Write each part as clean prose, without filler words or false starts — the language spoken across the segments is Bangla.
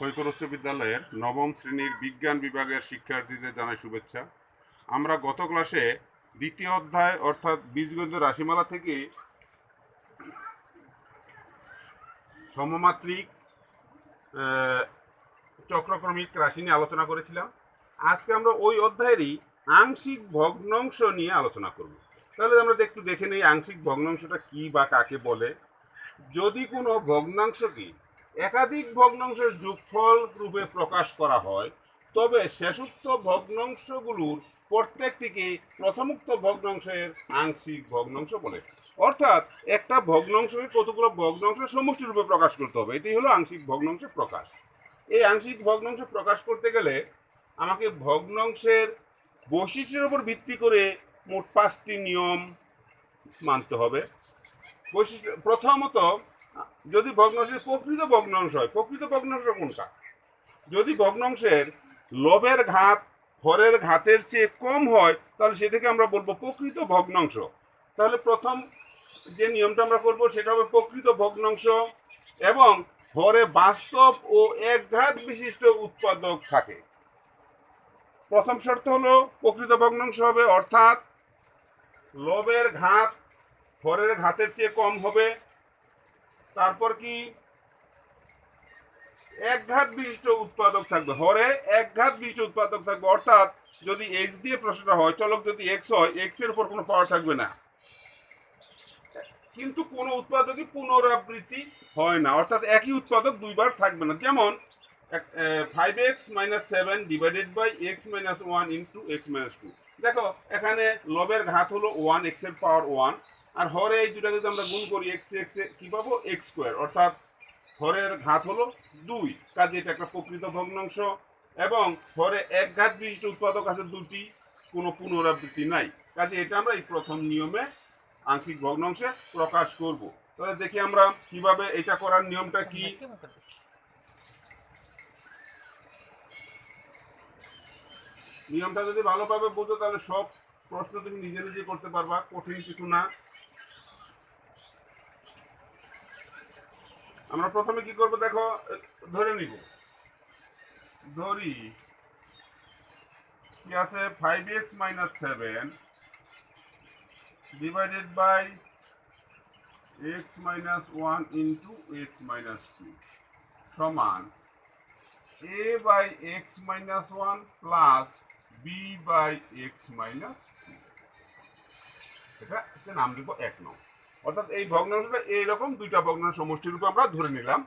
সৈকত উচ্চ বিদ্যালয়ের নবম শ্রেণীর বিজ্ঞান বিভাগের শিক্ষার্থীদের জানাই শুভেচ্ছা। আমরা গত ক্লাসে দ্বিতীয় অধ্যায় অর্থাৎ বীজগণিত রাশিমালা থেকে সমমাত্রিক চক্রক্রমিক রাশি নিয়ে আলোচনা করেছিলাম। আজকে আমরা ওই অধ্যায়েরই আংশিক ভগ্নাংশ নিয়ে আলোচনা করব। তাহলে আমরা একটু দেখে নেই আংশিক ভগ্নাংশটা কি বা কাকে বলে। যদি কোনো ভগ্নাংশকে একাধিক ভগ্নাংশের যোগফল রূপে প্রকাশ করা হয়, তবে শেষোক্ত ভগ্নাংশগুলোর প্রত্যেকটিকে প্রথমোক্ত ভগ্নাংশের আংশিক ভগ্নাংশ বলে। অর্থাৎ একটা ভগ্নাংশকে কতগুলো ভগ্নাংশের সমষ্টি রূপে প্রকাশ করতে হবে, এটি হলো আংশিক ভগ্নাংশ প্রকাশ। এই আংশিক ভগ্নাংশ প্রকাশ করতে গেলে আমাকে ভগ্নাংশের বৈশিষ্ট্যের উপর ভিত্তি করে মোট 5টি নিয়ম মানতে হবে। বৈশিষ্ট্য প্রথমত, যদি ভগ্নাংশের প্রকৃত ভগ্নাংশ হয়, প্রকৃত ভগ্নাংশ কোনটা? যদি ভগ্নাংশের লবের ঘাত হরের ঘাতের চেয়ে কম হয়, তাহলে সেটাকে আমরা বলবো প্রকৃত ভগ্নাংশ। তাহলে প্রথম যে নিয়মটা আমরা করব সেটা হবে প্রকৃত ভগ্নাংশ, এবং হরে বাস্তব ও একঘাত বিশিষ্ট উৎপাদক থাকে। প্রথম শর্ত হলো প্রকৃত ভগ্নাংশ হবে, অর্থাৎ লবের ঘাত হরের ঘাতের চেয়ে কম হবে। তারপর কি? একঘাত বিশিষ্ট উৎপাদক থাকবে, হরে একঘাত বিশিষ্ট উৎপাদক থাকবে। অর্থাৎ যদি এক্স দিয়ে প্রশ্নটা হয়, চলক যদি এক্স হয়, এক্স এর উপর কোনো পাওয়ার থাকবে না, কিন্তু কোনো উৎপাদকই পুনরাবৃত্তি হয় না, অর্থাৎ একই উৎপাদক দুইবার থাকবে না। যেমন 5x - 7 divided by x - 1 into x - 2। দেখো এখানে লবের ঘাত হলো 1, x এর পাওয়ার 1, আর হরে এই দুটাকে যদি আমরা গুণ করি x কি পাবো? x স্কোয়ার, অর্থাৎ হরের ঘাত হলো 2। কাজে এটা একটা প্রকৃত ভগ্নাংশ, এবং হরে একঘাত বিশিষ্ট উৎপাদক আছে দুটি, কোনো পুনরাবৃত্তি নাই। কাজে এটা আমরা এই প্রথম নিয়মে আংশিক ভগ্নাংশে প্রকাশ করব। তাহলে দেখি আমরা কিভাবে এটা করার নিয়মটা কি। নিয়মটা যদি ভালোভাবে বোঝো তাহলে সব প্রশ্ন তুমি নিজে নিজে করতে পারবা, কঠিন কিছু না। আমরা প্রথমে কি করব দেখো, ধরে নিব, ধরি কি আছে 5x - 7 divided by x - 1 into x - 2 সমান a by x - 1 plus b by x - 2। এটা নাম দিব 1 নং। অর্থাৎ এই ভগ্নাংশটা এইরকম দুইটা ভগ্নাংশ সমষ্টি রূপে আমরা ধরে নিলাম।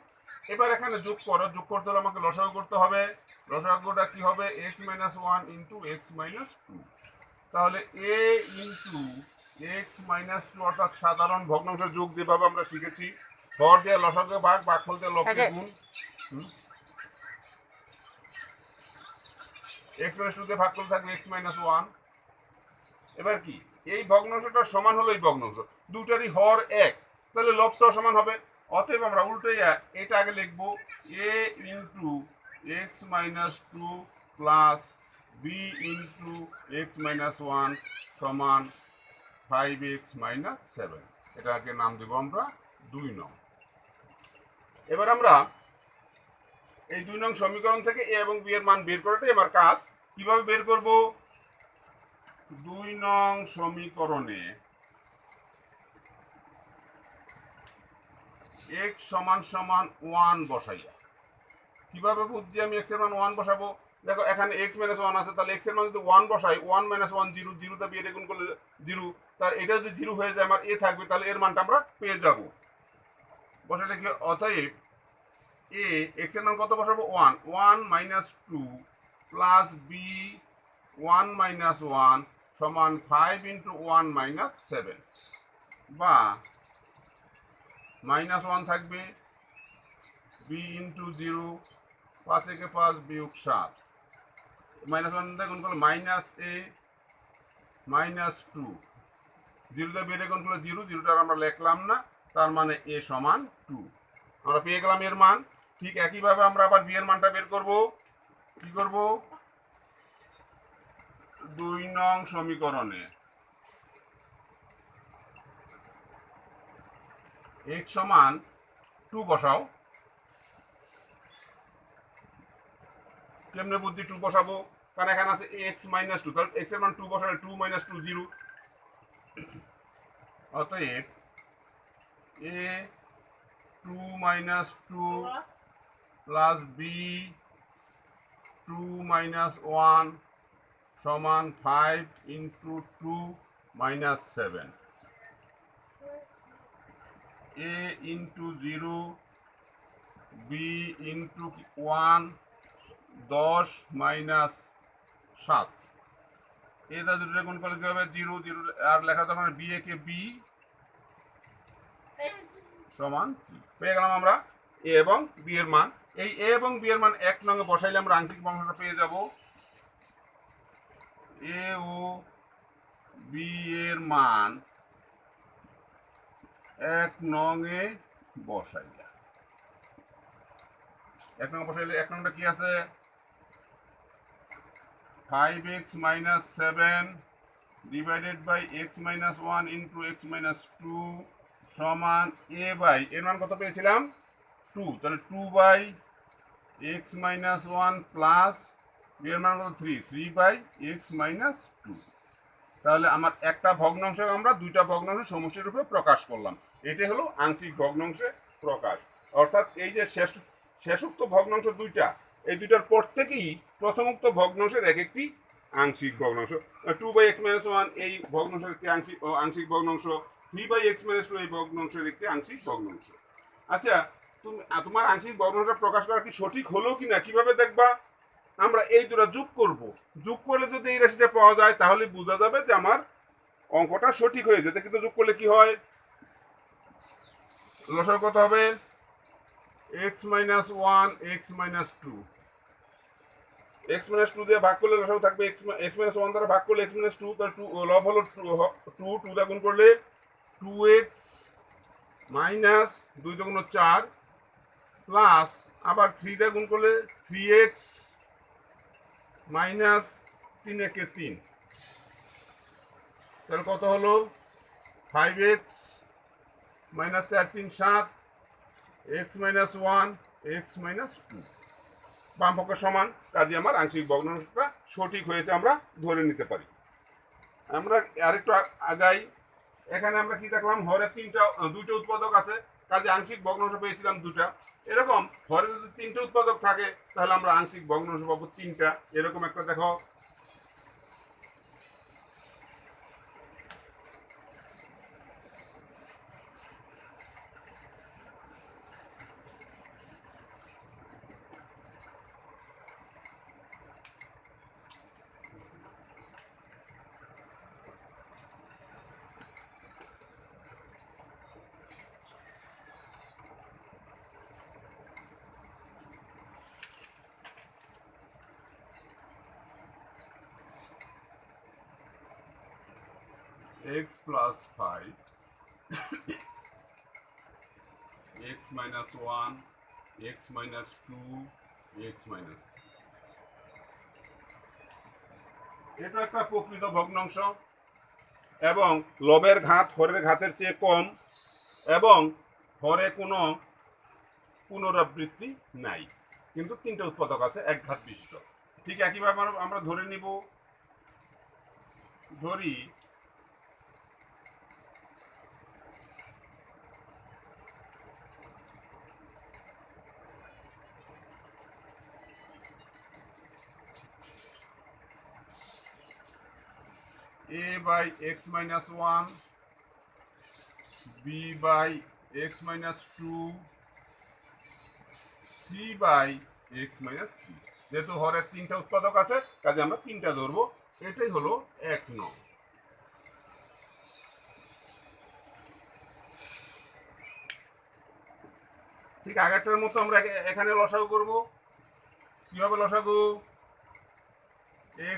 এবার এখানে যোগ করো, যোগ করতে হলে আমাকে লসাগু করতে হবে। লসাগুটা কি হবে? x - 1 into x - 2। তাহলে a ইন্টু x - 2, অর্থাৎ সাধারণ ভগ্নাংশের যোগ যেভাবে আমরা শিখেছি, হর দিয়ে লসাগু ভাগ, ভাগফল দিয়ে লবকে গুণ। x - 2 দিয়ে ভাগ করলে থাকবে x - 1। এবার কি, এই ভগ্নাংশটা সমান হলো এই ভগ্নাংশ, দুটারই হর এক, তাহলে লবটাও সমান হবে। অতএব আমরা উল্টে এটা আগে লিখবো, a into x - 2 plus b into x - 1 সমান 5x - 7। এটাকে নাম দেবো আমরা 2 নং। এবার আমরা এই 2 নং সমীকরণ থেকে a এবং b এর মান বের করাটাই আমার কাজ। কিভাবে বের করব? 2 নং সমীকরণে x সমান সমান 1 বসাইয়া, কিভাবে বুঝছি আমি x এর মান 1 বসাবো? দেখো এখানে x - 1 আছে, তাহলে x এর মান যদি 1 বসাই, 1 - 1 0, 0 তে বিয়ে গুণ করলে 0, তার এটা যদি 0 হয়ে যায়, আমার a থাকবে, তাহলে এর মানটা আমরা পেয়ে যাব। বসালে কি? অতএব a x এর মান কত বসাবো? 1, 1 - 2 প্লাস b 1 - 1 সমান 5 ইন্টু 1 - 7, বা -1 থাকবে, b ইন্টু 0, 5 থেকে 5 বিয়োগ 7, -1 দিয়ে গুণ করলে -a -2, 0 দিয়ে বেড়ে গুণ করলে 0, 0টা আমরা লিখলাম না, তার মানে a সমান 2। আমরা পেয়ে গেলাম এর মান। ঠিক একইভাবে আমরা আবার b এর মানটা বের করব। কি করব? 2 নং সমীকরণে x সমান 2 বসাও, কেমনে বুদ্ধি 2 বসাবো, কারণ এখানে আছে x মাইনাস 2, তাহলে x এর মান 2 বসালে 2 মাইনাস 2 0। অতএব a 2 minus 2 plus b 2 minus 1 সমান 5 into 2 minus 7। a into 0 b into 1 10 minus 7। এটা দুটো গুণ করলে কি হবে 0 0 আর লেখা তখন b এ কে b সমান 3 পেয়ে গেলাম আমরা a এবং b এর মান। এই a এবং b এর মান 1 নং এ বসাইলে আমরা আংশিক ভগ্নাংশটা পেয়ে যাব। a ও b এর মান 1 নং এ বসাইলে 1 নং বসাইলে 1 নংটা কি আছে 5x minus 7 divided by x minus 1 into x minus 2 সমান a বাই এর মান কত পেয়েছিলাম 2, তাহলে 2 by x minus 1 plus b এর মান কত 3 বাই x minus 2। তাহলে আমার একটা ভগ্নাংশ আমরা দুইটা ভগ্নাংশের সমষ্টির রূপে প্রকাশ করলাম। এটাই হলো আংশিক ভগ্নাংশে প্রকাশ। অর্থাৎ এই যে শেষোক্ত ভগ্নাংশ দুইটা, এই দুইটার পর থেকেই প্রথমোক্ত ভগ্নাংশের এক একটি আংশিক ভগ্নাংশ। 2 বাই এক্স মাইনাস 1 এই ভগ্নাংশের একটি আংশিক ভগ্নাংশ, 3 বাই এক্স মাইনাস 2 এই ভগ্নাংশের একটি আংশিক ভগ্নাংশ। আচ্ছা, তোমার আংশিক ভগ্নাংশটা প্রকাশ করা কি সঠিক হলো কি না কিভাবে দেখবা? আমরা এই দুটো যোগ করব, যোগ করলে যদি এই রাশিটা পাওয়া যায় তাহলে বোঝা যাবে যে আমার অঙ্কটা সঠিক হয়ে যেতে। কিন্তু যোগ করলে কি হয়, লসাগু কত হবে x minus 1 x minus 2, x minus 2 দিয়ে ভাগ করলে লসাগু থাকবে x মাইনাস 1 দ্বারা ভাগ করলে x মাইনাস 2, তাহলে 2 লব হলো 2 দ্বারা গুণ করলে 2x মাইনাস 2 দ্বারা গুণ 4 প্লাস আবার 3 দ্বারা গুণ করলে 3x মাইনাস 3 একে 3, তাহলে কত হলো 5x minus 4 3 7 x minus 1 x minus 2 বাম পক্ষ সমান। কাজে আমার আংশিক ভগ্নাংশটা সঠিক হয়েছে আমরা ধরে নিতে পারি। আমরা আরেকটু আগাই, এখানে আমরা কি দেখলাম হরের দুইটা উৎপাদক আছে, কাজে আংশিক ভগ্নাংশ পেয়েছিলাম দুটা। এরকম হরে যদি 3টে উৎপাদক থাকে তাহলে আমরা আংশিক ভগ্নাংশ পাবো 3টা। এরকম একটা দেখো, x plus 5 x minus 1 x minus 2 x minus 3। এটা একটা প্রকৃত ভগ্নাংশ এবং লবের ঘাত হরের ঘাতের চেয়ে কম এবং হরে কোনো পুনরাবৃত্তি নাই, কিন্তু 3টে উৎপাদক আছে এক ঘাত বিশিষ্ট। ঠিক একইভাবে আমরা ধরে নিব, ধরি a by x minus 1 b by x minus 2 c by x minus 3। যেহেতু হরের 3টা উৎপাদক আছে কাজে আমরা 3টা ধরবো। এটাই হলো 1 নং। ঠিক আগেরটার মতো আমরা এখানে লসাগু করব। কিভাবে লসাগু,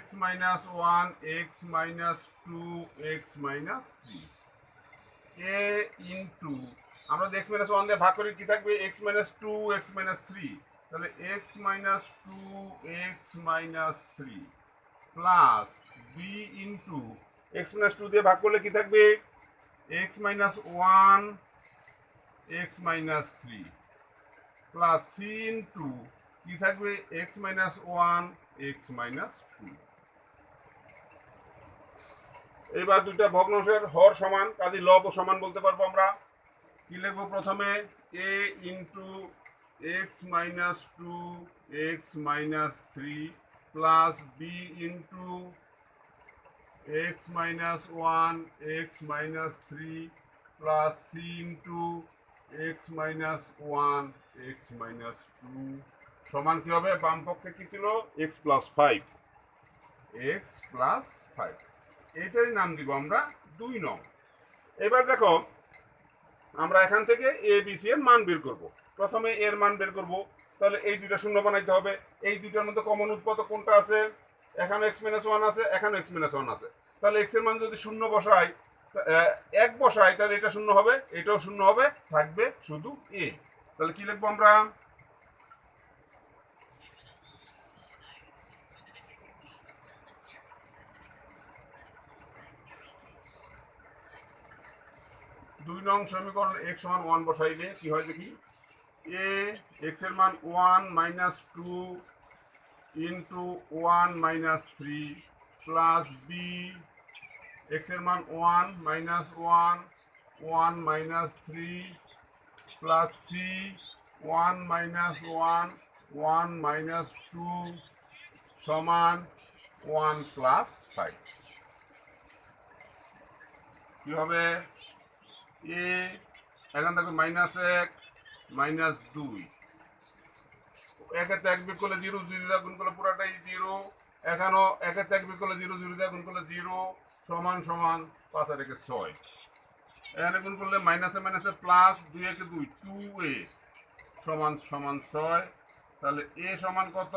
x minus 1 x minus 2 x minus 3 a into আমরা x minus 1 দিয়ে ভাগ করে কি থাকবে x minus 2 x minus 3, তাহলে x minus 2 x minus 3 plus b into x minus 2 দিয়ে ভাগ করলে কি থাকবে x minus 1 x minus 3 plus c into কি কি থাকবে x minus one x minus two. এবার দুইটা ভগ্নাংশের হর সমান, কাজে লব ও সমান বলতে পারবো আমরা। কি লিখবো প্রথমে A into x minus two x minus three plus B into x minus one x minus three plus C into x minus one x minus two সমান কি হবে, বাম পক্ষে কি ছিল x plus five, x plus five. এটারই নাম দিব আমরা 2 নং। এবার দেখো আমরা এখান থেকে এ বি সি এর মান বের করব। প্রথমে এর মান বের করব, তাহলে এই দুইটা শূন্য বানাইতে হবে। এই দুইটার মধ্যে কমন উৎপাদক কোনটা আছে, এখানে এক্স মাইনাস ওয়ান আছে, এখানে এক্স মাইনাস ওয়ান আছে। তাহলে এক্স এর মান যদি শূন্য বসাই, এক বসাই, তাহলে এটা শূন্য হবে, এটাও শূন্য হবে, থাকবে শুধু এ। তাহলে কি লিখবো আমরা, দুই নং সমীকরণ এক্স সমান ওয়ান বসাইলে কি হয় দেখি, এ এক্স এর মান one minus two into one minus three plus b x এর মান one minus one one minus three plus c one minus one one minus two সমান ওয়ান প্লাস ফাইভ। কি হবে, এ এখান থেকে মাইনাস এক মাইনাস দুই, একের এক বিয়োগ করলে জিরো, জিরো গুণ করলে পুরাটাই জিরো, এখানেও একের এক বিয়োগ করলে জিরো, জিরো গুণ করলে জিরো সমান সমান 5 আর 1 6। এখানে গুণ করলে মাইনাসে মাইনাসে প্লাস, 2 1 2 2a সমান সমান 6। তাহলে এ সমান কত,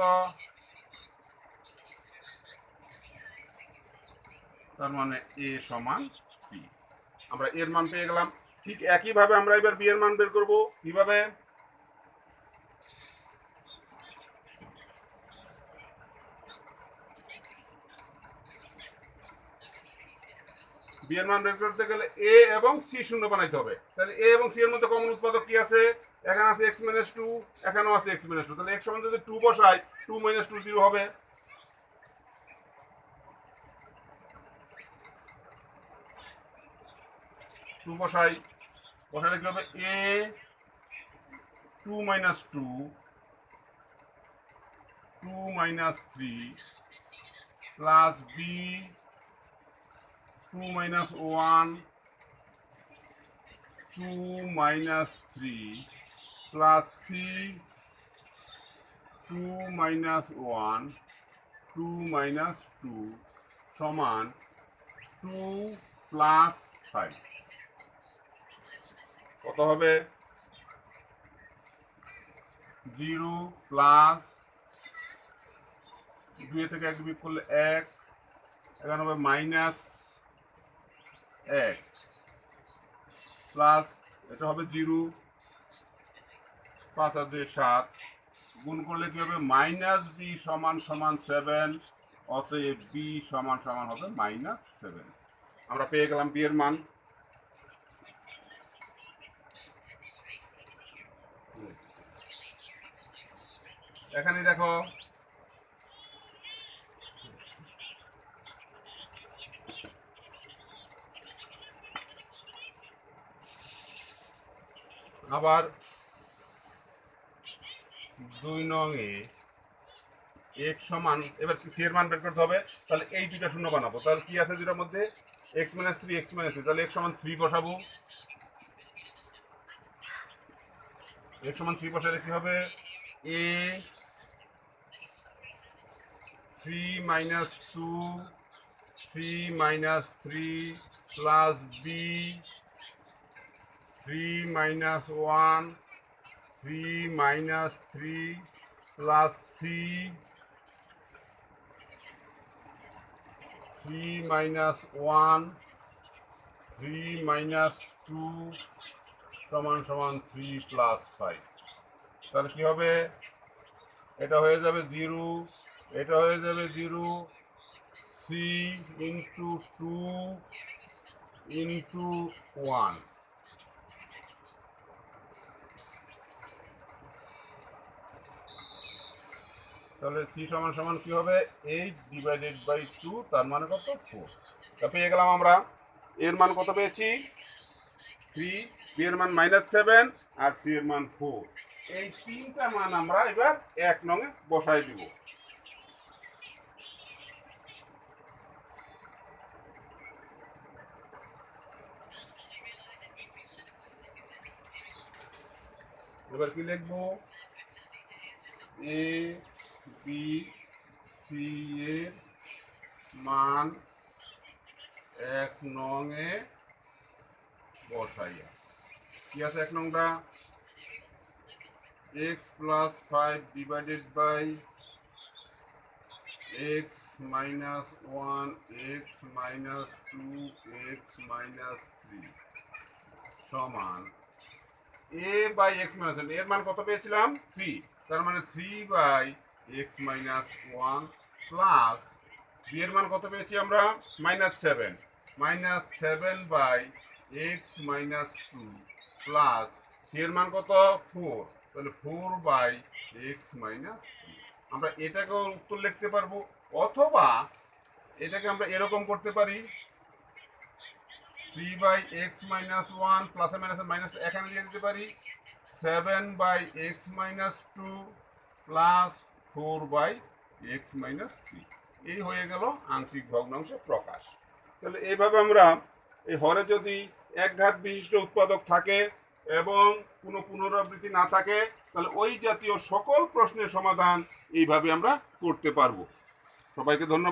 তার মানে এ সমান পি। আমরা এর মান পেয়ে গেলাম। ঠিক একইভাবে আমরা এবার বি এর মান বের করবো। কিভাবে, বি এর মান বের করতে গেলে এ এবং সি শূন্য বানাইতে হবে। তাহলে এ এবং সি এর মধ্যে কমন উৎপাদক কি আছে, এখানে আছে এক্স মাইনাস টু, এখানেও আছে এক্স মাইনাস টু। তাহলে এক্স সমান যদি টু বসাই, টু মাইনাস টু জিরো হবে। টু বসাই, বসাইলে কি হবে, A two minus two two minus three plus B two minus one two minus three plus C two minus one two minus two সমান টু প্লাস ফাইভ। কত হবে, জিরো প্লাস 2 থেকে 1 বিয়োগ করলে 1, এখানে হবে মাইনাস 1 প্লাস এটা হবে 0, 5 আর 2 7 গুণ করলে কি হবে, মাইনাস বি সমান সমান 7, অতএব বি সমান সমান হবে মাইনাস 7। আমরা পেয়ে গেলাম বি এর মান। এখানে দেখো আবার 2 নং এ এক্স সমান, এবার সি এর মান বের করতে হবে। তাহলে এই দুইটা শূন্য বানাবো। তাহলে কি আছে দুইটার মধ্যে, x minus three x minus three. তাহলে এক্স সমান 3 বসাবো। এক্স সমান 3 বসালে কি হবে, a 3 minus two 3 minus three plus b 3 minus one 3 minus three plus c 3 minus one 3 minus two সমান সমান 3 প্লাস 5। তাহলে কি হবে, এটা হয়ে যাবে 0, এটা হয়ে যাবে 0, সি ইন্টু 2 ইন্টু 1। তাহলে সি সমান সমান কি হবে 8/2, তার মানে কত 4। তা পেয়ে গেলাম আমরা এর মান কত পেয়েছি 3, বি এর মান -7 আর সি এর মান 4। এই তিনটা মান আমরা এবার 1 নংয়ে বসাই দিব। এবার কি লিখবো এ বি সি এর মান 1 নংয়ে বসাইয়া কি আছে 1 নংটা x + 5 divided by x - 1 x - 2 x - 3 সমান a বাই x - 1 এর মান কত পেয়েছিলাম 3, তার মানে 3/x - 1 প্লাস b এর মান কত পেয়েছি আমরা -7 -7/x - 2 প্লাস c এর মান কত 4, তাহলে 4/x - 3। আমরা এটাকেও উত্তর লিখতে পারবো, অথবা এটাকে আমরা এরকম করতে পারি 3/x - 1 প্লাসে মাইনাসে মাইনাস এখানে লিখে দিতে পারি 7/x - 2 প্লাস 4/x - 3। এই হয়ে গেল আংশিক ভগ্নাংশ প্রকাশ। তাহলে এইভাবে আমরা এই হরে যদি একঘাত বিশিষ্ট উৎপাদক থাকে এবং কোনো পুনরাবৃত্তি না থাকে, তাহলে ওই জাতীয় সকল প্রশ্নের সমাধান এইভাবে আমরা করতে পারবো। সবাইকে ধন্যবাদ।